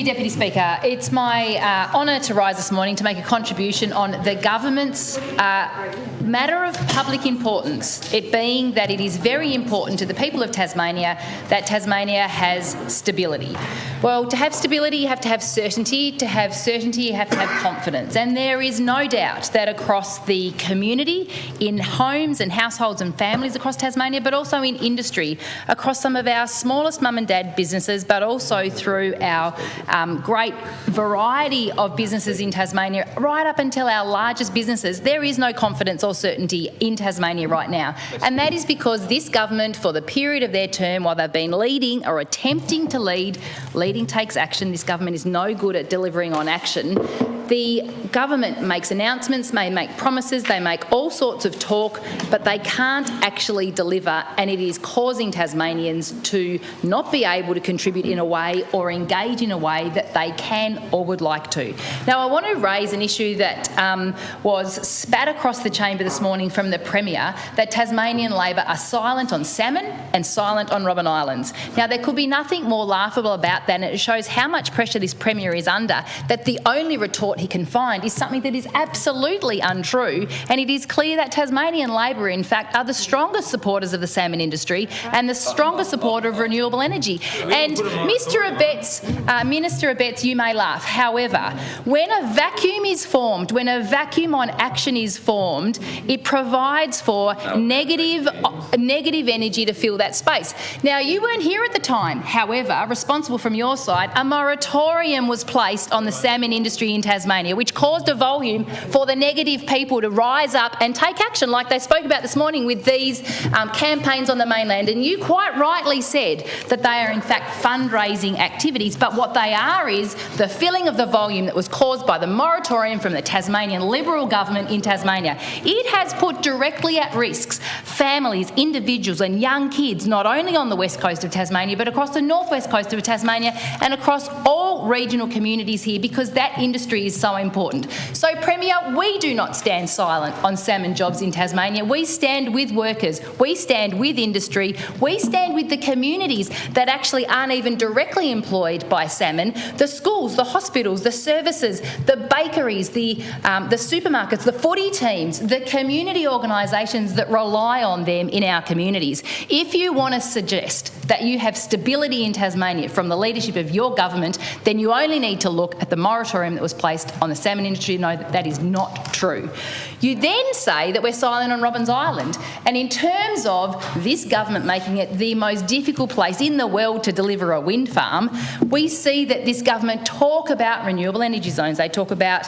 you, Deputy Speaker. It's my honour to rise this morning to make a contribution on the government's matter of public importance, it being that it is very important to the people of Tasmania that Tasmania has stability. Well, to have stability, you have to have certainty. To have certainty, you have to have confidence. And there is no doubt that across the community, in homes and households and families across Tasmania, but also in industry, across some of our smallest mum and dad businesses, but also through our great variety of businesses in Tasmania, right up until our largest businesses, there is no confidence or certainty in Tasmania right now. And that is because this government, for the period of their term, while they've been leading or attempting to lead, leading takes action. This government is no good at delivering on action. The government makes announcements, may make promises, they make all sorts of talk, but they can't actually deliver, and it is causing Tasmanians to not be able to contribute in a way or engage in a way that they can or would like to. Now, I want to raise an issue that was spat across the chamber this morning from the Premier, that Tasmanian Labor are silent on salmon and silent on Robben Islands. Now, there could be nothing more laughable about that, and it shows how much pressure this Premier is under, that the only retort he can find is something that is absolutely untrue, and it is clear that Tasmanian Labor, in fact, are the strongest supporters of the salmon industry and the strongest supporter of renewable energy. And Minister Abetz, you may laugh. However, when a vacuum is formed, when a vacuum on action is formed, it provides for negative energy to fill that space. Now, you weren't here at the time. However, responsible from your side, a moratorium was placed on the salmon industry in Tasmania, which caused a volume for the negative people to rise up and take action, like they spoke about this morning with these campaigns on the mainland. And you quite rightly said that they are in fact fundraising activities, but what they are is the filling of the volume that was caused by the moratorium from the Tasmanian Liberal government in Tasmania. It has put directly at risk families, individuals and young kids, not only on the west coast of Tasmania, but across the northwest coast of Tasmania and across all regional communities here, because that industry is so important. So, Premier, we do not stand silent on salmon jobs in Tasmania. We stand with workers, we stand with industry, we stand with the communities that actually aren't even directly employed by salmon, the schools, the hospitals, the services, the bakeries, the supermarkets, the footy teams, the community organisations that rely on them in our communities. If you want to suggest that you have stability in Tasmania from the leadership of your government, then you only need to look at the moratorium that was placed on the salmon industry to know that that is not true. You then say that we're silent on Robben Island, and in terms of this government making it the most difficult place in the world to deliver a wind farm, we see that this government talk about renewable energy zones, they talk about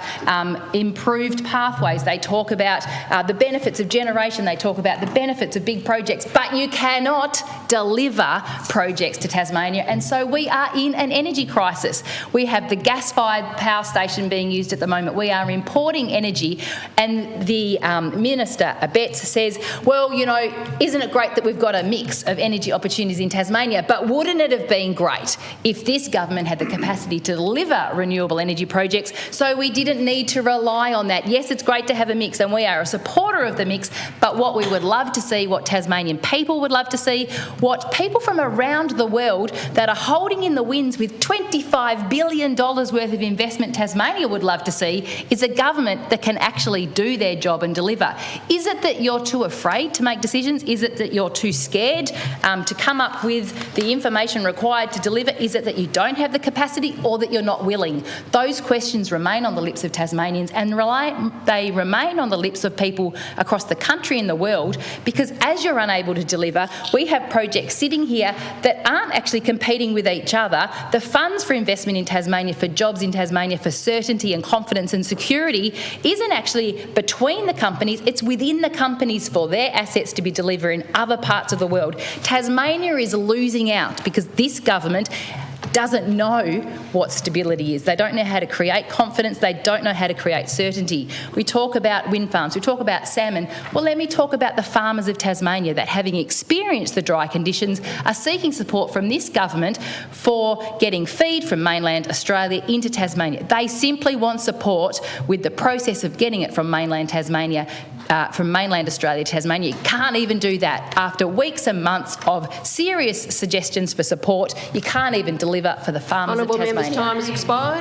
improved pathways, they talk about the benefits of generation, they talk about the benefits of big projects, but you cannot deliver projects to Tasmania, and so we are in an energy crisis. We have the gas-fired power station being used at the moment. We are importing energy, and the Minister Abetz says, well, you know, isn't it great that we've got a mix of energy opportunities in Tasmania, but wouldn't it have been great if this government had the capacity to deliver renewable energy projects so we didn't need to rely on that? Yes, it's great to have a mix, and we are a supporter of the mix, but what we would love to see, what Tasmanian people would love to see, what people from around the world that are holding in the winds with $25 billion worth of investment Tasmania would love to see, is a government that can actually do their job and deliver. Is it that you're too afraid to make decisions? Is it that you're too scared to come up with the information required to deliver? Is it that you don't have the capacity, or that you're not willing? Those questions remain on the lips of Tasmanians, and they remain on the lips of people across the country and the world, because as you're unable to deliver, we have projects sitting here that aren't actually competing with each other. The funds for investment in Tasmania, for jobs in Tasmania, for certainty and confidence and security isn't actually between the companies, it's within the companies for their assets to be delivered in other parts of the world. Tasmania is losing out because this government doesn't know what stability is. They don't know how to create confidence. They don't know how to create certainty. We talk about wind farms. We talk about salmon. Well, let me talk about the farmers of Tasmania that, having experienced the dry conditions, are seeking support from this government for getting feed from mainland Australia into Tasmania. They simply want support with the process of getting it from mainland Tasmania from mainland Australia to Tasmania. You can't even do that. After weeks and months of serious suggestions for support, you can't even deliver for the farmers of Tasmania. Honourable member's time has expired.